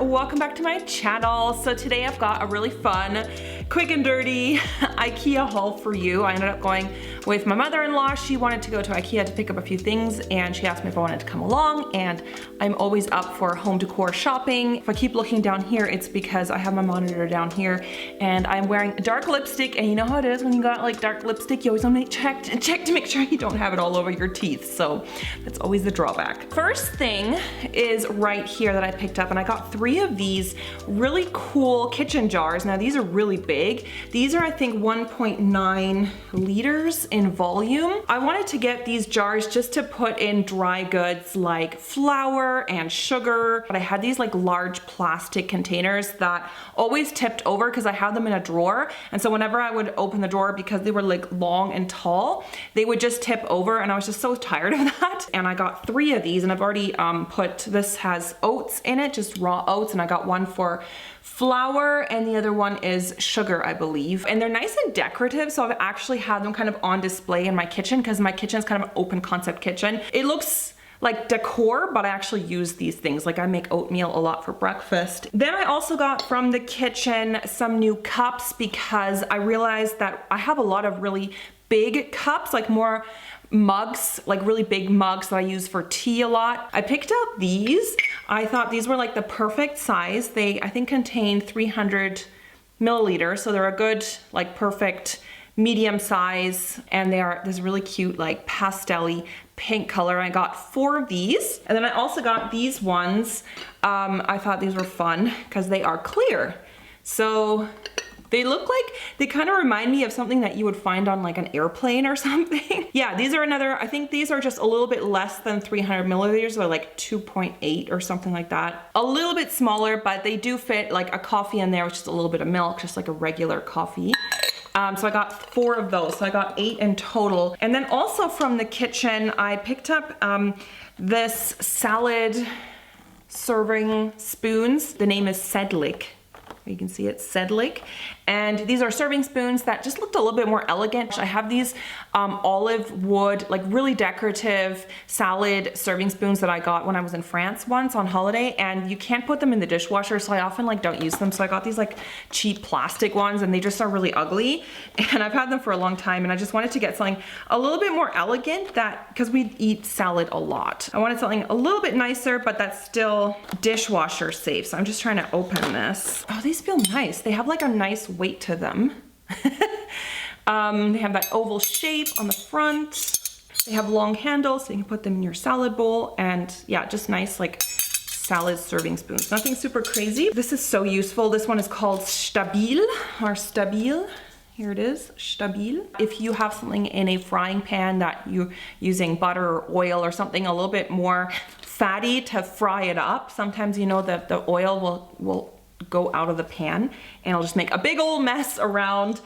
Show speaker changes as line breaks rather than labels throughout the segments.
welcome back to my channel. So today I've got a really fun, quick and dirty IKEA haul for you. I ended up going with my mother-in-law. She wanted to go to IKEA to pick up a few things and she asked me if I wanted to come along, and I'm always up for home decor shopping. If I keep looking down here, it's because I have my monitor down here and I'm wearing dark lipstick, and you know how it is when you got like dark lipstick, you always want to check to make sure you don't have it all over your teeth. So that's always the drawback. First thing is right here that I picked up, and I got 3 of these really cool kitchen jars. Now these are really big. These are I think 1.9 liters in volume. I wanted to get these jars just to put in dry goods like flour and sugar, but I had these like large plastic containers that always tipped over because I had them in a drawer, and so whenever I would open the drawer, because they were like long and tall, they would just tip over, and I was just so tired of that. And I got 3 of these, and I've already put, this has oats in it, just raw oats, and I got one for flour and the other one is sugar, I believe. And they're nice and decorative, so I've actually had them kind of on display in my kitchen because my kitchen is kind of an open concept kitchen. It looks like decor, but I actually use these things. Like I make oatmeal a lot for breakfast. Then I also got from the kitchen some new cups because I realized that I have a lot of really big cups, like more mugs, like really big mugs that I use for tea a lot. I picked up these. I thought these were like the perfect size. They, I think, contain 300 milliliters, so they're a good, like perfect medium size, and they are this really cute like pastel-y pink color. I got 4 of these, and then I also got these ones. I thought these were fun because they are clear. So they look like, they kind of remind me of something that you would find on like an airplane or something. Yeah, these are another, I think these are just a little bit less than 300 milliliters. They're like 2.8 or something like that. A little bit smaller, but they do fit like a coffee in there, which is a little bit of milk, just like a regular coffee. So I got 4 of those, so I got 8 in total. And then also from the kitchen, I picked up this salad serving spoons. The name is Sedlik. You can see it's Sedlik. And these are serving spoons that just looked a little bit more elegant. I have these olive wood, like really decorative salad serving spoons that I got when I was in France once on holiday, and you can't put them in the dishwasher, so I often like don't use them. So I got these like cheap plastic ones, and they just are really ugly. And I've had them for a long time, and I just wanted to get something a little bit more elegant, that because we eat salad a lot. I wanted something a little bit nicer, but that's still dishwasher safe. So I'm just trying to open this. Oh, these feel nice. They have like a nice weight to them. They have that oval shape on the front. They have long handles, so you can put them in your salad bowl, and yeah, just nice like salad serving spoons. Nothing super crazy. This is so useful. This one is called Stabil or Stabil. Here it is, Stabil. If you have something in a frying pan that you're using butter or oil or something a little bit more fatty to fry it up, sometimes you know that the oil will go out of the pan and it'll just make a big old mess around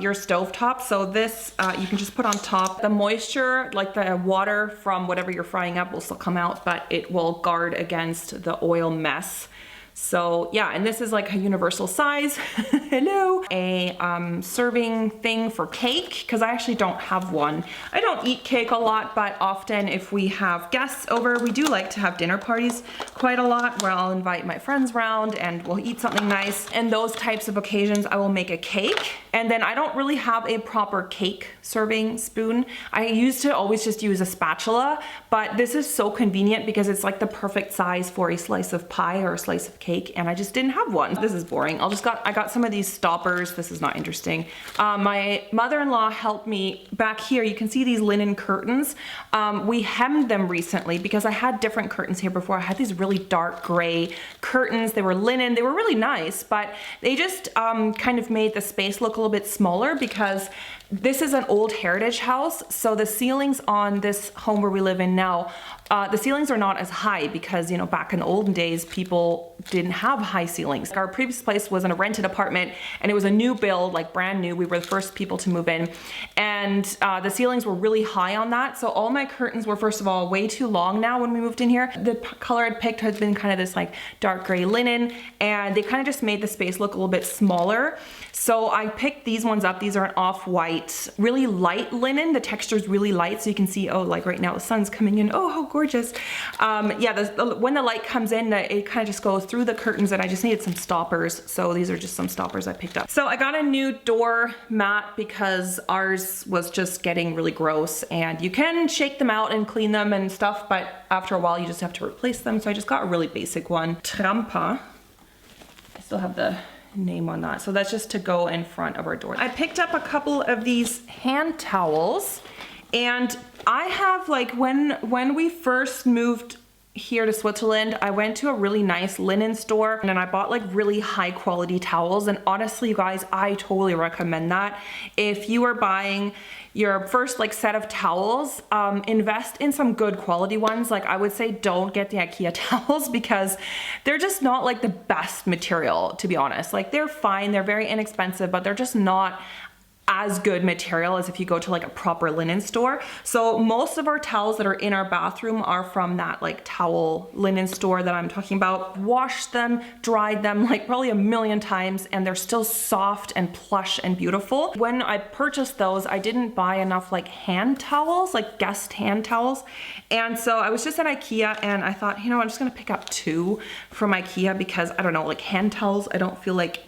your stovetop. So this you can just put on top. The moisture, like the water from whatever you're frying up, will still come out, but it will guard against the oil mess. So yeah, and this is like a universal size. Hello. A serving thing for cake, because I actually don't have one. I don't eat cake a lot, but often if we have guests over, we do like to have dinner parties quite a lot, where I'll invite my friends around and we'll eat something nice. And those types of occasions, I will make a cake. And then I don't really have a proper cake serving spoon. I used to always just use a spatula, but this is so convenient because it's like the perfect size for a slice of pie or a slice of cake, and I just didn't have one. This is boring. I got some of these stoppers. This is not interesting. My mother-in-law helped me back here. You can see these linen curtains. We hemmed them recently because I had different curtains here before. I had these really dark gray curtains. They were linen. They were really nice, but they just kind of made the space look a little bit smaller because this is an old heritage house. So the ceilings on this home where we live in now, the ceilings are not as high because, you know, back in the olden days, people didn't have high ceilings. Our previous place was in a rented apartment, and it was a new build, like brand new. We were the first people to move in, and the ceilings were really high on that. So all my curtains were, first of all, way too long now when we moved in here. The color I'd picked has been kind of this like dark gray linen, and they kind of just made the space look a little bit smaller. So I picked these ones up. These are an off-white, really light linen. The texture is really light, so you can see, oh, like right now the sun's coming in. Oh, how gorgeous. gorgeous. Yeah, when the light comes in, it kind of just goes through the curtains, and I just needed some stoppers. So these are just some stoppers I picked up. So I got a new door mat because ours was just getting really gross, and you can shake them out and clean them and stuff, but after a while you just have to replace them. So I just got a really basic one. Trampa. I still have the name on that. So that's just to go in front of our door. I picked up a couple of these hand towels, and I have, like, when we first moved here to Switzerland, I went to a really nice linen store, and then I bought like really high quality towels. And honestly, you guys, I totally recommend that. If you are buying your first like set of towels, invest in some good quality ones. Like, I would say don't get the IKEA towels because they're just not like the best material, to be honest. Like, they're fine, they're very inexpensive, but they're just not as good material as if you go to like a proper linen store. So most of our towels that are in our bathroom are from that like towel linen store that I'm talking about. Washed them, dried them like probably a million times, and they're still soft and plush and beautiful. When I purchased those, I didn't buy enough like hand towels, like guest hand towels. And so I was just at IKEA, and I thought, you know, I'm just gonna pick up 2 from IKEA because I don't know, like hand towels, I don't feel like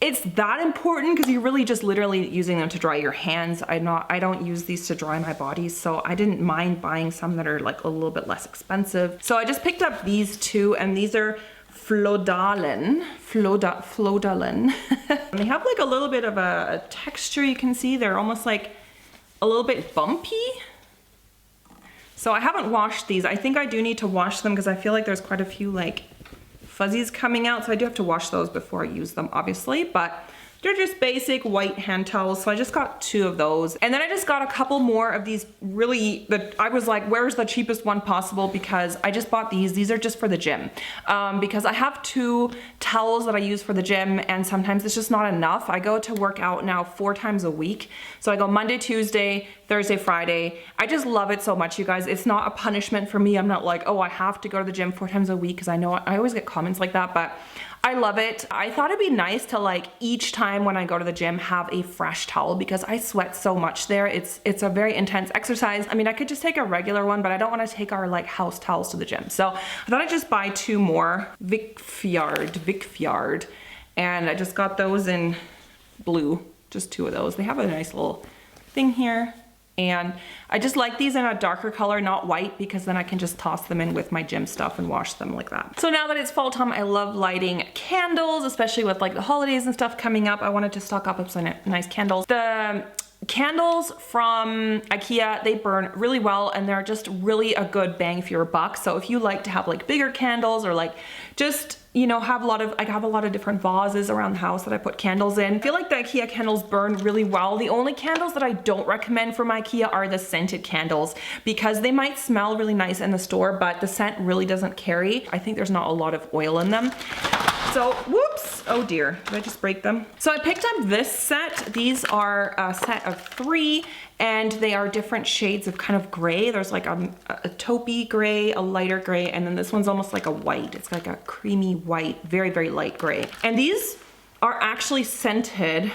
it's that important because you're really just literally using them to dry your hands. I don't use these to dry my body, so I didn't mind buying some that are like a little bit less expensive. So I just picked up these 2, and these are Flodalen. They have like a little bit of a texture, you can see. They're almost like a little bit bumpy. So I haven't washed these. I think I do need to wash them because I feel like there's quite a few like fuzzies coming out, so I do have to wash those before I use them, obviously, but they're just basic white hand towels. So I just got 2 of those. And then I just got a couple more of these I was like, where's the cheapest one possible? Because I just bought these. These are just for the gym. Because I have 2 towels that I use for the gym, and sometimes it's just not enough. I go to work out now 4 times a week. So I go Monday, Tuesday, Thursday, Friday. I just love it so much, you guys. It's not a punishment for me. I'm not like, oh, I have to go to the gym 4 times a week, because I know I always get comments like that, but I love it. I thought it'd be nice to like each time when I go to the gym have a fresh towel because I sweat so much there. It's a very intense exercise. I mean, I could just take a regular one, but I don't want to take our like house towels to the gym. So I thought I'd just buy 2 more Vikfjord, and I just got those in blue, just 2 of those. They have a nice little thing here. And I just like these in a darker color, not white, because then I can just toss them in with my gym stuff and wash them like that. So now that it's fall time, I love lighting candles, especially with like the holidays and stuff coming up. I wanted to stock up some nice candles. The candles from IKEA, they burn really well, and they're just really a good bang for your buck. So if you like to have like bigger candles, or like just, you know, I have a lot of different vases around the house that I put candles in. I feel like the IKEA candles burn really well. The only candles that I don't recommend from IKEA are the scented candles, because they might smell really nice in the store, but the scent really doesn't carry. I think there's not a lot of oil in them. So, whoops, oh dear, did I just break them? So I picked up this set. These are a set of 3, and they are different shades of kind of gray. There's like a taupey gray, a lighter gray, and then this one's almost like a white. It's like a creamy white, very, very light gray. And these are actually scented.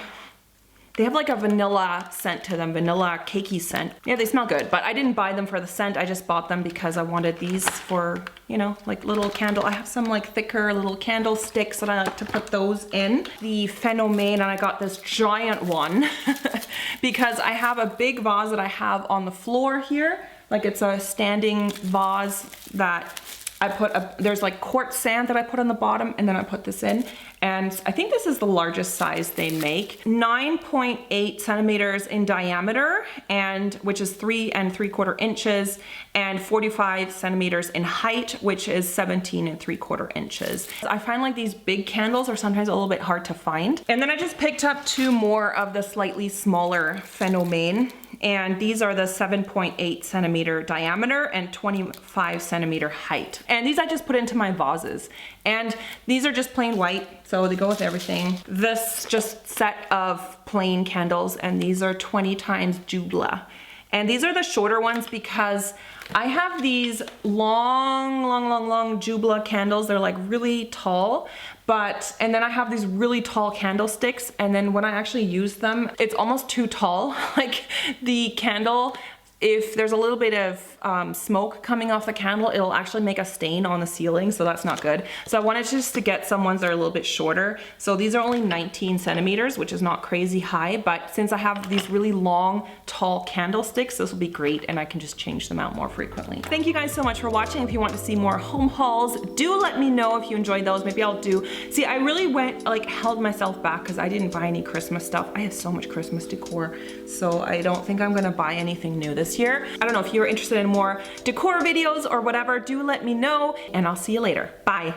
They have like a vanilla scent to them, vanilla cakey scent. Yeah, they smell good, but I didn't buy them for the scent. I just bought them because I wanted these for, you know, like little candle. I have some like thicker little candle sticks that I like to put those in. The Phénomène, and I got this giant one because I have a big vase that I have on the floor here. Like, it's a standing vase that I put there's like quartz sand that I put on the bottom, and then I put this in. And I think this is the largest size they make. 9.8 centimeters in diameter, and which is 3 3/4 inches, and 45 centimeters in height, which is 17 3/4 inches. I find like these big candles are sometimes a little bit hard to find. And then I just picked up 2 more of the slightly smaller Phénomène. And these are the 7.8 centimeter diameter and 25 centimeter height. And these I just put into my vases. And these are just plain white, so they go with everything. This just set of plain candles, and these are 20 times Julia. And these are the shorter ones because I have these long Julia candles. They're like really tall, and then I have these really tall candlesticks, and then when I actually use them, it's almost too tall. Like, the candle if there's a little bit of smoke coming off the candle, it'll actually make a stain on the ceiling, so that's not good. So I wanted just to get some ones that are a little bit shorter. So these are only 19 centimeters, which is not crazy high, but since I have these really long, tall candlesticks, this will be great, and I can just change them out more frequently. Thank you guys so much for watching. If you want to see more home hauls, do let me know if you enjoyed those. Maybe I'll do, see, I really held myself back because I didn't buy any Christmas stuff. I have so much Christmas decor, so I don't think I'm gonna buy anything new this year. I don't know if you're interested in more decor videos or whatever, do let me know, and I'll see you later. Bye.